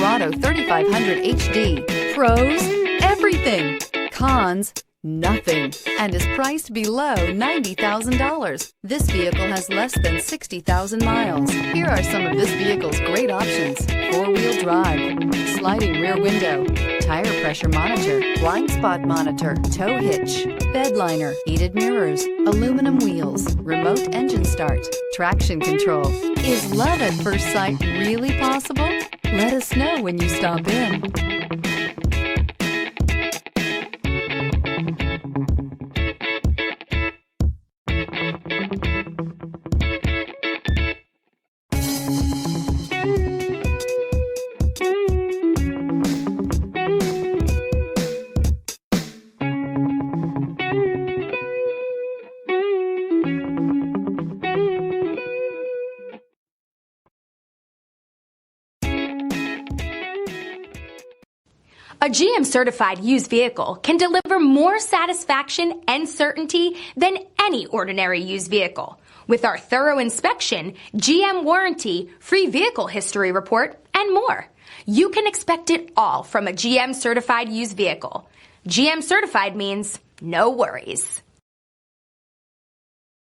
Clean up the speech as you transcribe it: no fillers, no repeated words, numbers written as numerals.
Silverado 3500HD. Pros, everything. Cons, nothing, and is priced below $90,000. This vehicle has less than 60,000 miles. Here are some of this vehicle's great options: four-wheel drive, sliding rear window, tire pressure monitor, blind spot monitor, tow hitch, bed liner, heated mirrors, aluminum wheels, remote engine start, traction control. Is love at first sight really possible? Let us know when you stop in. A GM-certified used vehicle can deliver more satisfaction and certainty than any ordinary used vehicle. With our thorough inspection, GM warranty, free vehicle history report, and more. You can expect it all from a GM-certified used vehicle. GM-certified means no worries.